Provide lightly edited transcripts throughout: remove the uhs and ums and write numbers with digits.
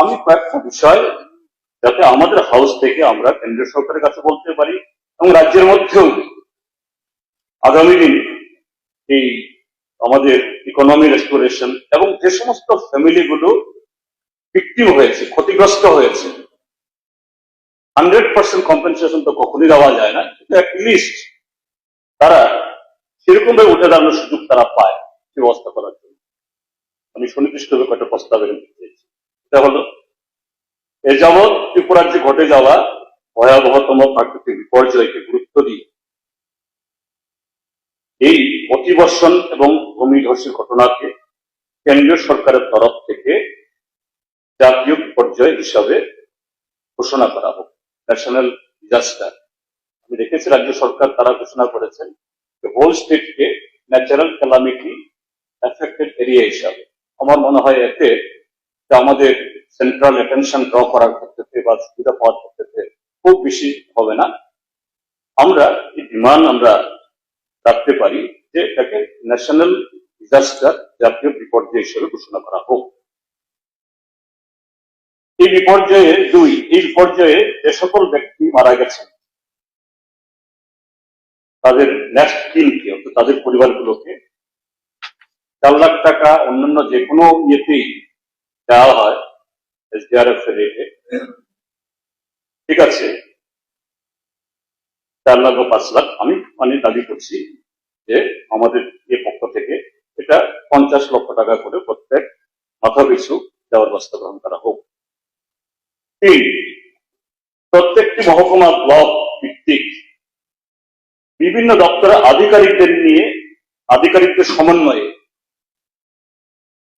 আমি কয়েকটা বিষয় যাতে আমাদের হাউস থেকে আমরা কেন্দ্রীয় সরকারের কাছে বলতে পারি এবং রাজ্যের মধ্যেও আগামী দিন এই আমাদের ইকোনমি রেস্টোরেশন এবং যে সমস্ত ফ্যামিলিগুলো ভিকটিম হয়েছে, ক্ষতিগ্রস্ত হয়েছে, 100% কম্পেনসেশন তো কখনই দেওয়া যায় না, কিন্তু অ্যাটলিস্ট তারা সেরকম ভাবে উঠে দাঁড়ানোর সুযোগ তারা পায় ব্যবস্থা করার জন্য আমি সুনির্দিষ্টভাবে কয়েকটা প্রস্তাব রেখে দিয়েছি। এটা হলো এ যাবৎ ত্রিপুরাজ্যে ঘটে যাওয়া ভয়াবহতম প্রাকৃতিক বিপর্যয়কে গুরুত্ব দিয়ে এই অতিবর্ষণ এবং ভূমিধসের ঘটনাকে কেন্দ্রীয় সরকারের তরফ থেকে জাতীয় বিপর্যয় হিসাবে ঘোষণা করা হোক, ন্যাশনাল ডিজাস্টার। আমি দেখেছি রাজ্য সরকার তারা ঘোষণা করেছেন হোল স্টেটকে ন্যাচারাল ক্যালামিটি এফেক্টেড এরিয়া হিসাবে। আমার মনে হয় এতে আমাদের সেন্ট্রাল অ্যাটেনশন ড্র করার ক্ষেত্রে বা সুবিধা পাওয়ার ক্ষেত্রে খুব বেশি হবে না। আমরা এই ডিমান্ড আমরা রাখতে পারি যে এটাকে ন্যাশনাল ডিজাস্টার, জাতীয় বিপর্যয় হিসেবে ঘোষণা করা হোক। এই বিপর্যয়ে যে সকল ব্যক্তি মারা গেছেন তাদের নেক্সট কিনকে অর্থাৎ তাদের পরিবারগুলোকে 4 লাখ টাকা অন্যান্য যে কোনো ইয়েতেই দেওয়া হয় এসডিআরএফ এর রেটে, ঠিক আছে 4 লাখ বা 5 লাখ আমি দাবি করছি যে আমাদের এ পক্ষ থেকে এটা 50 লক্ষ টাকা করে প্রত্যেক মাথা পিছু দেওয়ার ব্যবস্থা গ্রহণ করা হোক। 3, প্রত্যেকটি মহকুমা ব্লক ভিত্তিক বিভিন্ন দপ্তরের আধিকারিকদের সমন্বয়ে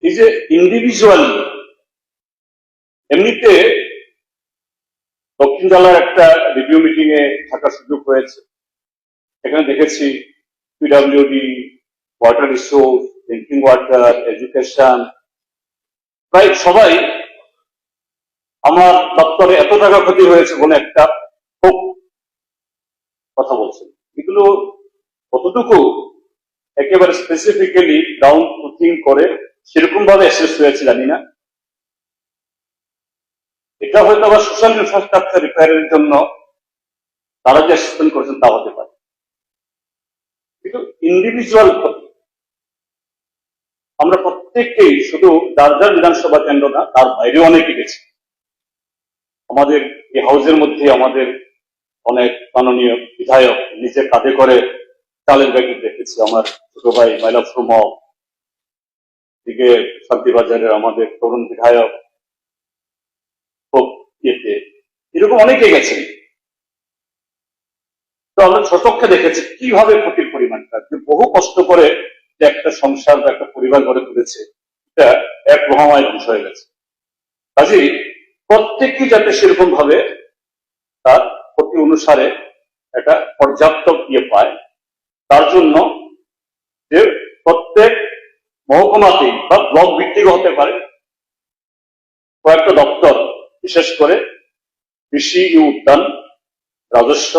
এই যে ইন্ডিভিজুয়াল, এমনিতে দক্ষিণ জেলার একটা রিভিউ মিটিং এ থাকার সুযোগ হয়েছে, এখানে দেখেছি PWD, water resource, drinking water, education, প্রায় সবাই আমার দপ্তরে এত টাকা ক্ষতি হয়েছে বলে একটা খুব কথা বলছেন। এগুলো কতটুকু একেবারে স্পেসিফিক্যালি ডাউন টু থিঙ্ক করে সেরকম ভাবে অ্যাসেস হয়েছে জানি না। এটা হয়তো আবার সোশ্যাল ইনফ্রাস্ট্রাকচার রিপেয়ারের জন্য তারা যে অ্যাসেসমেন্ট করেছেন তা হতে পারে, কিন্তু ইন্ডিভিজুয়াল ক্ষতি আমরা প্রত্যেককেই, শুধু যার যার বিধানসভা কেন্দ্র না তার বাইরেও অনেকে গেছে। আমাদের এই হাউসের মধ্যে আমাদের অনেক মাননীয় বিধায়ক নিজে কাঁধে করে চালের ব্যাগেট দেখেছি। আমার ছোট ভাই মাইলাফ্রুম, দিকে শান্তিবাজারের আমাদের তরুণ বিধায়ক খুব ইয়েতে, এরকম অনেকে গেছেন। তো আমরা স্বচক্ষে দেখেছি কিভাবে ক্ষতির পরিমাণটা, যে বহু কষ্ট করে যে একটা সংসার বা একটা পরিবার গড়ে তুলেছে এটা এক মহামায় ধ্বংস হয়ে গেছে। কাজেই প্রত্যেকেই যাতে সেরকম ভাবে তার ক্ষতি অনুসারে একটা পর্যাপ্ত ইয়ে পায়, তার জন্য যে প্রত্যেক মহকুমাতেই বা ব্লক ভিত্তিক হতে পারে কয়েকটা দপ্তর, বিশেষ করে কৃষি উদ্যান, রাজস্ব,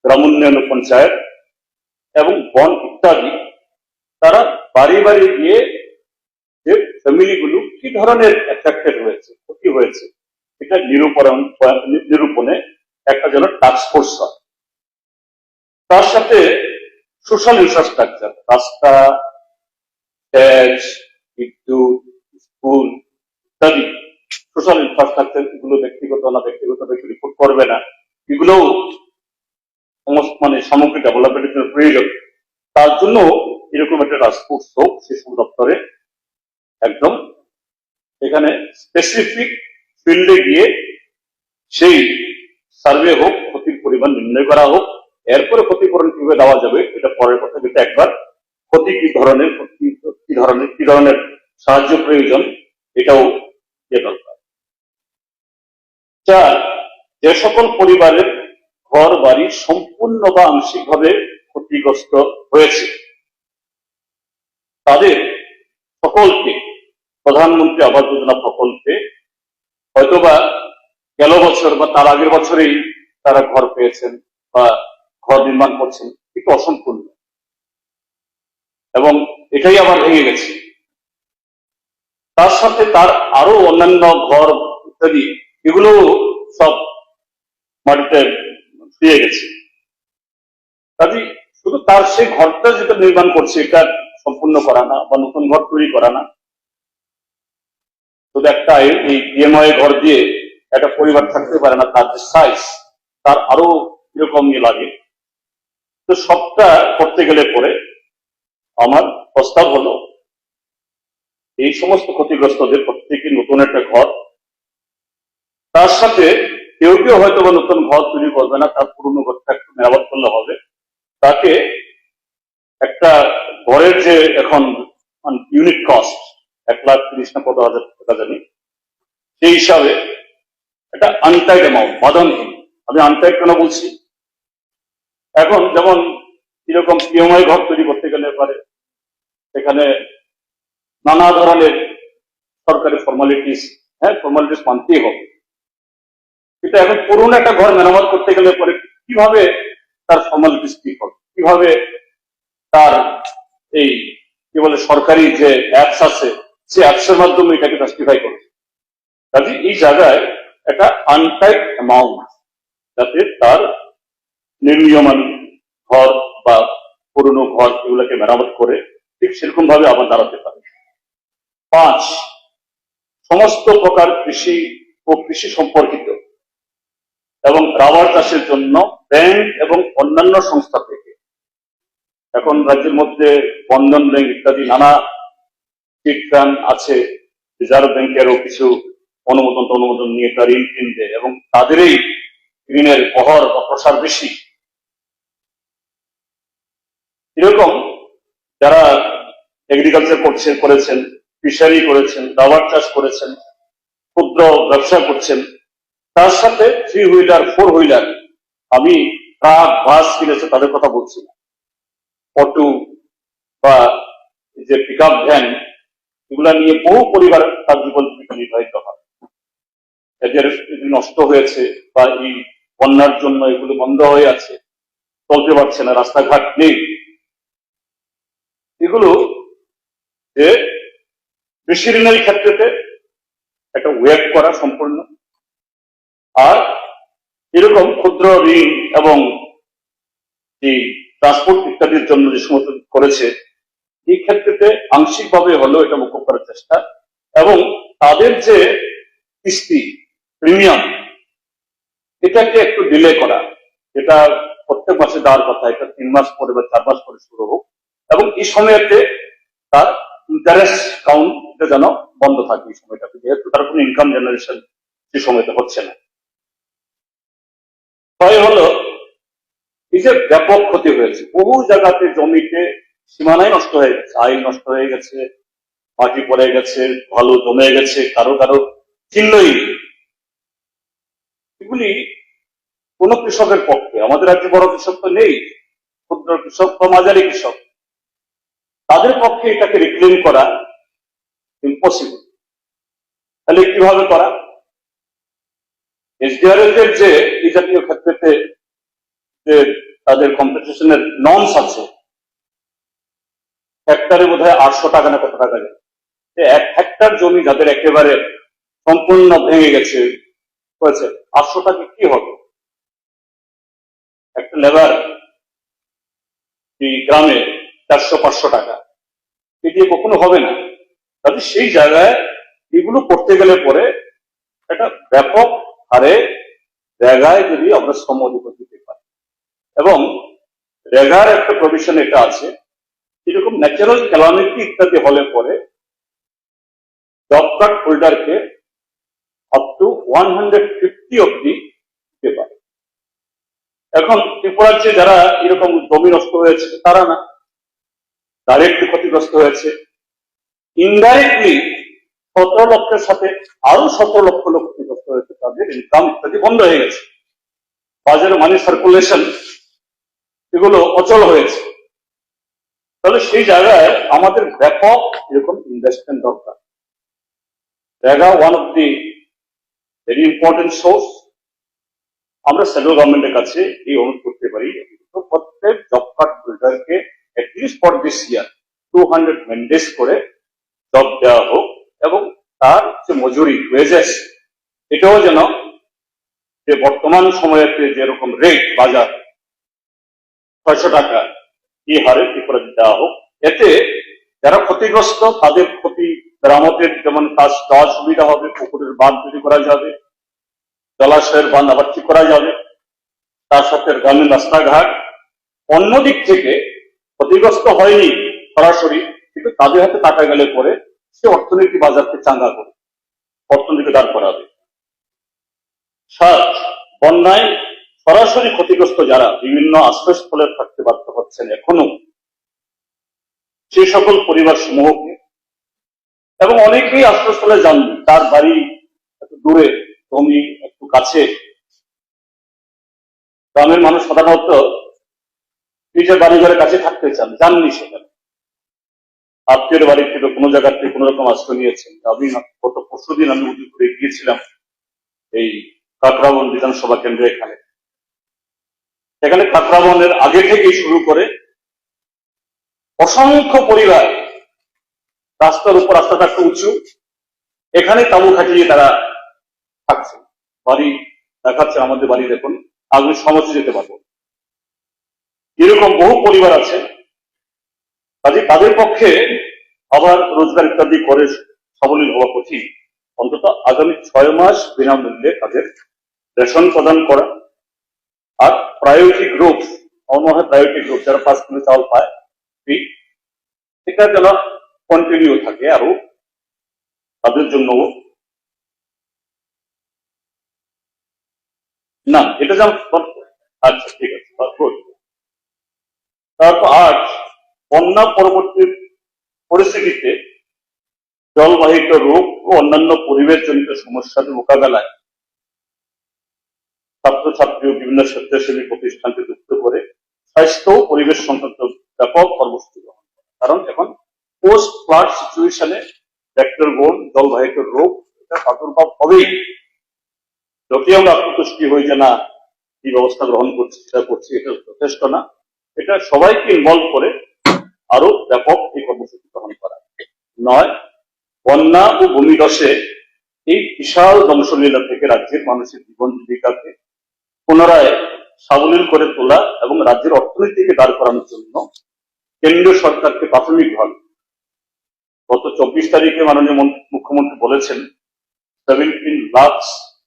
গ্রাম উন্নয়ন পঞ্চায়েত এবং বন ইত্যাদি, তারা বাড়ি বাড়ি গিয়ে যে ফ্যামিলিগুলো কি ধরনের এফেক্টেড হয়েছে, ক্ষতি হয়েছে, এটা নিরূপণে একটা যেন টাস্ক ফোর্স হয়। তার সাথে সোশ্যাল ইনফ্রাস্ট্রাকচার, রাস্তা, গ্যাস, বিদ্যুৎ, স্কুল ইত্যাদি সোশ্যাল ইনফ্রাস্ট্রাকচার, এগুলো ব্যক্তিগত রিপোর্ট করবে না, এগুলো মানে সামগ্রিক ডেভেলপমেন্টের জন্য প্রয়োজন। তার জন্য এরকম একটা টাস্ক ফোর্স হোক সেসব দপ্তরে, একদম এখানে স্পেসিফিক ফিল্ডে গিয়ে সেই সার্ভে হোক, ক্ষতির পরিমাণ নির্ণয় করা হোক, এরপরে ক্ষতিপূরণ কিভাবে দেওয়া যাবে এটা পরের কথা, যেটা একবার ক্ষতি কি ধরনের সাহায্য প্রয়োজন এটাও দরকার। 4, যে সকল পরিবারের ঘর বাড়ি সম্পূর্ণ বা আংশিকভাবে ক্ষতিগ্রস্ত হয়েছে তাদের সকলকে প্রধানমন্ত্রী আবাস যোজনা প্রকল্পে হয়তোবা গেল বছর বা তার আগের বছরেই তারা ঘর পেয়েছেন বা ঘর নির্মাণ করছেন, কিন্তু অসম্পূর্ণ, এবং এটাই আবার ভেঙে গেছে, তার সাথে তার আরো অন্যান্য ঘর ইত্যাদি এগুলো সব মাটিতে শুয়ে গেছে। কাজে শুধু তার সেই ঘরটা যেটা নির্মাণ করছে এটা সম্পূর্ণ করা না বা নতুন ঘর তৈরি করা না, শুধু একটা এই পিএমআই ঘর দিয়ে একটা পরিবার থাকতে পারে না, তার যে সাইজ তার আরো এরকম লাগে। তো সবটা করতে গেলে পরে আমার প্রস্তাব হলো এই সমস্ত ক্ষতিগ্রস্তদের প্রত্যেকে নতুন একটা ঘর, তার সাথে কেউ কেউ হয়তো বা নতুন ঘর তৈরি করবে না, তার পুরনো ঘরটা একটু মেরামত করলে হবে, তাকে একটা ঘরের যে এখন ইউনিট কস্ট 1,30,000 না কত হাজার টাকা জানি, সেই হিসাবে একটা আনটাইড অ্যামাউন্ট, বাদনহীন। আমি আনটাইড কেন বলছি, এখন যেমন এরকম পিএমআই ঘর তৈরি করতে গেলে পারে সেখানে নানা ধরনের সরকারি ফর্মালিটিস, ফর্মালিটিস মানতেই হবে। কিন্তু এখন পুরনো একটা ঘর মেরামত করতে গেলে পরে কিভাবে তার ফর্মালিটিস কি হবে, কিভাবে তার এই কি বলে সরকারি যে অ্যাপস আছে সেই অ্যাপসের মাধ্যমে এটাকে জাস্টিফাই করবে। কাজে এই জায়গায় একটা আনটাইড অ্যামাউন্ট যাতে তার নির্মীয়মান ঘর বা পুরনো ঘর এগুলোকে মেরামত করে ঠিক সেরকম ভাবে আবার দাঁড়াতে পারে। 5, সমস্ত প্রকার কৃষি ও কৃষি সম্পর্কিত এবং রাবার চাষের জন্য ব্যাংক এবং অন্যান্য সংস্থা থেকে, এখন রাজ্যের মধ্যে বন্ধন ব্যাংক ইত্যাদি নানা চিট ফান্ড আছে, রিজার্ভ ব্যাংকেরও কিছু অনুমোদন নিয়ে তার ঋণ কিনবে এবং তাদেরই ঋণের বহর বা প্রসার বেশি। এরকম যারা এগ্রিকালচার করেছেন, ফিশারি করেছেন, রাবার চাষ করেছেন, ক্ষুদ্র ব্যবসা করছেন, তার সাথে 3 হুইলার 4 হুইলার, আমি ট্রাক বাস কিনেছে তাদের কথা বলছি না, অটো বা যে পিক আপ ভ্যান, এগুলা নিয়ে বহু পরিবার তার জীবন জীবিকা নির্বাহিত হয়। এদের নষ্ট হয়েছে বা এই বন্যার জন্য এগুলো বন্ধ হয়ে আছে, চলতে পারছে না, রাস্তাঘাট নেই। এগুলো যে কৃষি ঋণের ক্ষেত্রে একটা ওয়েব করা সম্পূর্ণ, আর এরকম ক্ষুদ্র ঋণ এবং এই ট্রান্সপোর্ট ইত্যাদির জন্য যে সমস্ত করেছে এই ক্ষেত্রে আংশিকভাবে হলেও এটা মুকুব করার চেষ্টা, এবং তাদের যে কিস্তি প্রিমিয়াম এটাকে একটু ডিলে করা, যেটা প্রত্যেক মাসে দেওয়ার কথা এটা 3 মাস পরে বা 4 মাস পরে শুরু হোক, এবং এই সময়তে তার ইন্টারেস্ট কাউন্ট যেন বন্ধ থাকে এই সময়টাতে, যেহেতু তার কোনো ইনকাম জেনারেশন সেই সময়তে হচ্ছে না। ছয় হলো এই যে ব্যাপক ক্ষতি হয়েছে, বহু জায়গাতে জমিতে সীমানায় নষ্ট হয়ে গেছে, আইল নষ্ট হয়ে গেছে, মাটি পড়ে গেছে, ভালো জমে গেছে, কারো কারো চিহ্নই নেই। এগুলি কোন কৃষকের পক্ষে, আমাদের রাজ্যে বড় কৃষক তো নেই, ক্ষুদ্র কৃষক বা মাঝারি কৃষক, তাদের পক্ষে এটাকে রিক্লেম করা ইম্পসিবল। তাহলে কিভাবে করা? এসডিআরএফ এর যে এই জাতীয় ক্ষেত্রে যে তাদের কম্পেনসেশনের নর্মস আছে, হেক্টরে বোধ হয় 800 টাকা না কত টাকা যায়, 1 হেক্টর জমি যাদের একেবারে সম্পূর্ণ ভেঙে গেছে হয়েছে, 800 টাকা কি হবে? একটা লেবার এই গ্রামে 400-500 টাকা এটি কখনো হবে না। তাহলে সেই জায়গায় এগুলো করতে গেলে পরে একটা ব্যাপক হারে জায়গায় যদি আমরা শ্রম অধিকার দিতে পারি, এবং রেগার একটা প্রভিশন এটা আছে, এরকম ন্যাচারাল ক্যালামিটি ইত্যাদি হলে পরে জব কার্ড হোল্ডারকে আপ টু 150 অব্দি দিতে পারে। এখন ত্রিপুরার যে যারা এরকম জমি নষ্ট হয়েছে তারা না, ডাইরেক্টলি ক্ষতিগ্রস্ত হয়েছে, ইনডাইরেক্টলি 17 লক্ষের সাথে আরো 17 লক্ষ লোক ক্ষতিগ্রস্ত হয়েছে, তাদের ইনকাম ইত্যাদি বন্ধ হয়ে গেছে, বাজারে মানি সার্কুলেশন এগুলো অচল হয়েছে। তাহলে সেই জায়গায় আমাদের ব্যাপক এরকম ইনভেস্টমেন্ট দরকার। জায়গা one of the very important source. আমরা সেন্ট্রাল গভর্নমেন্টের কাছে এই অনুরোধ করতে পারি, প্রত্যেক জব কার্ড হোল্ডারকে at least for this year 200 mandates করে জব দেওয়া হোক, এবং তার যে মজুরি ওয়েজেস এটাও যেন যে বর্তমান সময়েতে যেরকম রেট বাজার 600 টাকা এই হারে ত্রিপুরা দেওয়া হোক। এতে যারা ক্ষতিগ্রস্ত তাদের ক্ষতি মেরামতের যেমন কাজ দেওয়া সুবিধা হবে, পুকুরের বাঁধ তৈরি করা যাবে, জলাশয়ের বাঁধ আবার ঠিক করা যাবে, তার সাথে গ্রামীণ রাস্তাঘাট। অন্যদিক থেকে ক্ষতিগ্রস্ত হয়নি সরাসরি, কিন্তু তাদের হাতে টাকা গেলে পরে সে অর্থনীতি বাজারকে চাঙ্গা করে অর্থনীতিকে দাঁড় করাবে। 7, বন্যায় সরাসরি ক্ষতিগ্রস্ত যারা বিভিন্ন আশ্রয়স্থলে থাকতে বাধ্য হচ্ছেন এখনো, সে সকল পরিবার সমূহকে, এবং অনেকেই আশ্রয়স্থলে যান, তার বাড়ি একটু দূরে, জমি একটু কাছে। গ্রামের মানুষ সাধারণত নিজের বাড়ি ঘরের কাছে থাকতে চান, যাননি সেখানে, আত্মীয়ের বাড়ি থেকে কোনো জায়গা থেকে কোন রকম আশ্রয় নিয়েছেন। আমি গত পরশুদিন আমি উদয়পুরে গিয়েছিলাম এই কাকরাবন বিধানসভা কেন্দ্রে। এখানে কাকরাবনের আগে থেকেই শুরু করে অসংখ্য পরিবার, রাস্তার উপর, রাস্তাটা একটু উঁচু, এখানে তাঁবু খাটিয়ে তারা থাকছে। বাড়ি দেখাচ্ছে, আমাদের বাড়ি দেখুন, আগুন সমাজে যেতে পারবো, এরকম বহু পরিবার আছে। কাজে তাদের পক্ষে আবার রোজগার ইত্যাদি করে সাবলীল হওয়া কঠিন। অন্তত আগামী 6 মাস বিনামূল্যে তাদের রেশন প্রদান করা, আর প্রায়োরিটি গ্রুপ, প্রায়োরিটি গ্রুপ যারা 5 কিলো চাউল পায়, এটা যেন কন্টিনিউ থাকে আরো তাদের জন্য। না, এটা যেমন, আচ্ছা ঠিক আছে। তারপর 8, বন্যা পরবর্তী পরিস্থিতিতে জলবাহিত রোগ ও অন্যান্য পরিবেশজনিত সমস্যার মোকাবেলায় ছাত্রছাত্রী ও বিভিন্ন স্বেচ্ছাসেবী প্রতিষ্ঠানকে যুক্ত করে স্বাস্থ্য ও পরিবেশ সংক্রান্ত ব্যাপক কর্মসূচি গ্রহণ করে। কারণ এখন পোস্ট ফ্লাড সিচুয়েশনে ভেক্টরবোর্ন জলবাহিত রোগ এটা প্রাদুর্ভাব হবেই। যতই আমরা আত্মতুষ্টি হই যে না এই ব্যবস্থা গ্রহণ করছি, সেটা করছি, এটা যথেষ্ট না। এটা সবাইকে ইনভলভ করে আরো ব্যাপক এই কর্মসূচি গ্রহণ করা। 9, বন্যা ও ভূমিধসে এই বিশাল ধ্বংসলীলা থেকে রাজ্যের মানুষের জীবন জীবিকাকে পুনরায় সাবলীল করে তোলা এবং রাজ্যের অর্থনীতিকে দাঁড় করানোর জন্য কেন্দ্রীয় সরকারকে প্রাথমিকভাবে গত 24 তারিখে মাননীয় মুখ্যমন্ত্রী বলেছেন 17 লাখ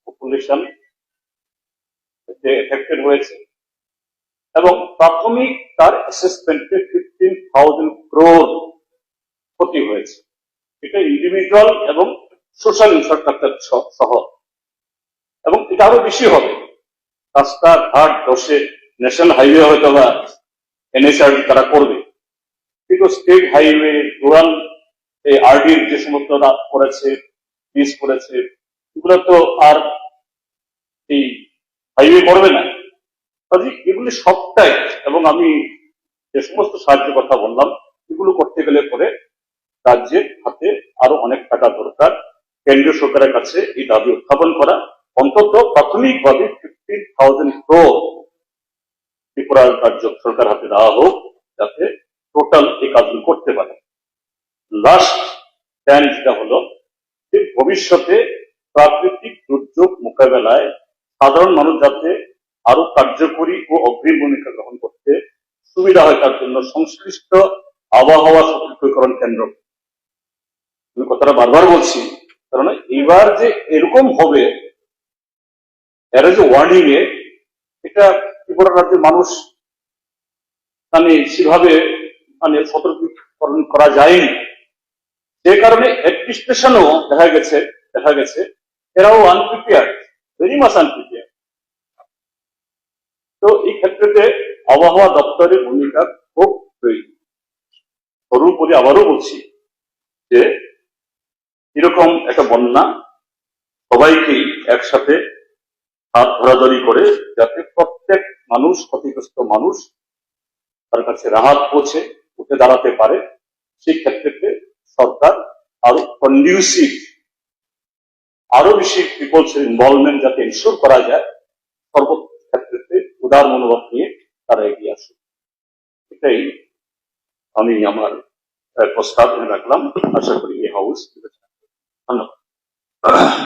পপুলেশন এফেক্টেড হয়েছে, এবং প্রাথমিক তার অ্যাসেসমেন্টে 15,000 crore ক্ষতি হয়েছে। এটা ইন্ডিভিজুয়াল এবং সোশ্যাল ইনফ্রাস্ট্রাকচার সহ, এবং এটা আরো বেশি হবে। রাস্তাঘাট দশে, ন্যাশনাল হাইওয়ে হয়তো বা এনএচআর তারা করবে, কিন্তু স্টেট হাইওয়ে, রুরাল আরডির যে সমস্ত করেছে, পিস করেছে, এগুলো তো আর এই হাইওয়ে করবে না। কাজে এগুলি সবটাই, এবং আমি যে সমস্ত সাহায্যের কথা বললাম, এগুলো করতে গেলে পরে রাজ্যের হাতে আরো অনেক টাকা দরকার। কেন্দ্রীয় সরকারের কাছে এই দাবি উত্থাপন করা, অন্তত প্রাথমিকভাবে 15,000 crore ত্রিপুরা রাজ্য সরকার হাতে দেওয়া হোক, যাতে টোটাল এই কাজগুলো করতে পারে। লাস্ট স্ট্যান্ড যেটা হলো যে ভবিষ্যতে প্রাকৃতিক দুর্যোগ মোকাবেলায় সাধারণ মানুষ যাতে আরো কার্যকরী ও অগ্রিম ভূমিকা গ্রহণ করতে সুবিধা হয়, তার জন্য সংশ্লিষ্ট আবহাওয়া সতর্কীকরণ কেন্দ্র, আমি কথাটা বারবার বলছি, কারণ এবার যে এরকম হবে, এর যে ওয়ার্নিং এ, এটা ত্রিপুরা রাজ্যের মানুষ সেভাবে সতর্কীকরণ করা যায়নি। যে কারণে অ্যাডমিনিস্ট্রেশনও দেখা গেছে এরাও আনপ্রিপেয়ার্ড, ভেরি মাচ আনপ্রিপেয়ার্ড। তো এই ক্ষেত্রে আবহাওয়া দপ্তরের ভূমিকা খুব প্রয়োজন। সর্বোপরি আবারও বলছি যে এরকম একটা বন্যা সবাইকেই একসাথে হাত ধরাধরি করে যাতে প্রত্যেক মানুষ, ক্ষতিগ্রস্ত মানুষ, তার কাছে রাহত পৌঁছে উঠে দাঁড়াতে পারে, সেই ক্ষেত্রে সরকার আরো কন্ডিউসিভ, আরো বেশি পিপলসের ইনভলভমেন্ট যাতে ইনশিওর করা যায়, সর্বক্ষেত্রে উদার মনোভাব নিয়ে তারা এগিয়ে আসে। এটাই আমি আমার প্রস্তাব রাখলাম। আশা করি এই হাউস ধন্যবাদ।